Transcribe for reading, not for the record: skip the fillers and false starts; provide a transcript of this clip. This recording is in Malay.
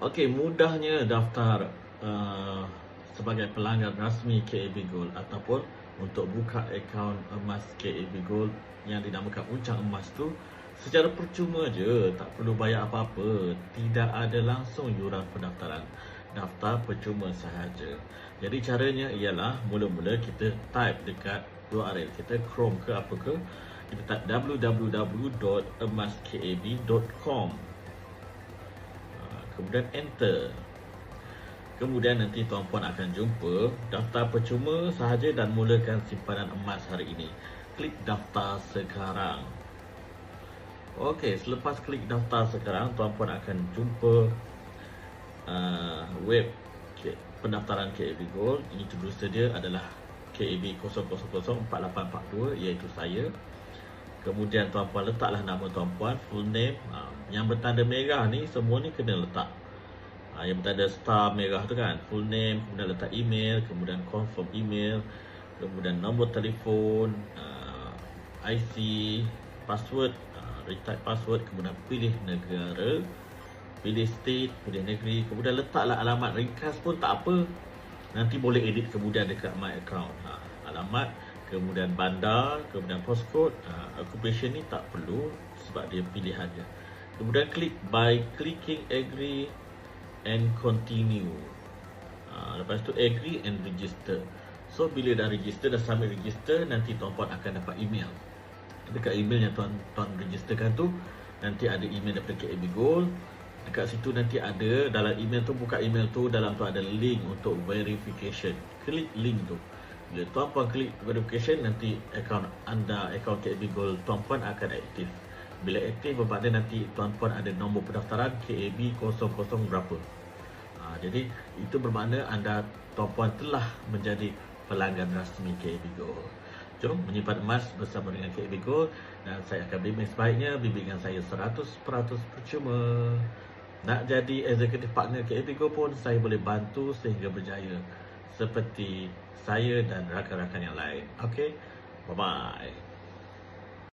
Okey, mudahnya daftar sebagai pelanggan rasmi KAB Gold ataupun untuk buka akaun emas KAB Gold yang dinamakan Uncang Emas tu secara percuma je, tak perlu bayar apa-apa, tidak ada langsung yuran pendaftaran. Daftar percuma sahaja. Jadi caranya ialah mula-mula kita type dekat URL kita Chrome ke apa ke, kita type www.emaskab.com. Kemudian enter. Kemudian nanti tuan-puan akan jumpa daftar percuma sahaja dan mulakan simpanan emas hari ini. Klik daftar sekarang. Okey, selepas klik daftar sekarang, tuan-puan akan jumpa web pendaftaran KAB Gold. Ini dulu sedia adalah KAB 0004842, iaitu saya. Kemudian tuan-puan letaklah nama tuan-puan, full name. Yang bertanda merah ni, semua ni kena letak. Yang bertanda star merah tu kan, full name, kemudian letak email, kemudian confirm email, kemudian nombor telefon, IC, password, retype password, kemudian pilih negara, pilih state, pilih negeri, kemudian letaklah alamat ringkas pun tak apa. Nanti boleh edit kemudian dekat my account. Alamat, kemudian bandar, kemudian postcode, occupation ni tak perlu sebab dia pilihan je. Kemudian klik by clicking agree and continue. Lepas tu agree and register. So bila dah register, dah submit register, nanti tuan-puan akan dapat email. Dekat email yang tuan registerkan tu, nanti ada email daripada KAB Gold. Dekat situ nanti ada, dalam email tu, buka email tu, dalam tu ada link untuk verification. Klik link tu. Bila tuan-puan klik verification, nanti akaun anda, akaun KAB Gold tuan-puan akan aktif. Bila aktif, bermakna nanti tuan-puan ada nombor pendaftaran KAB 00 berapa. Jadi itu bermakna anda, tuan-puan telah menjadi pelanggan rasmi KAB Gold. Jom menyimpan emas bersama dengan KAB Gold, dan saya akan bimbing sebaiknya. Bimbingan saya 100% percuma. Nak jadi executive partner KAB Gold pun saya boleh bantu sehingga berjaya seperti saya dan rakan-rakan yang lain. Okey, bye-bye.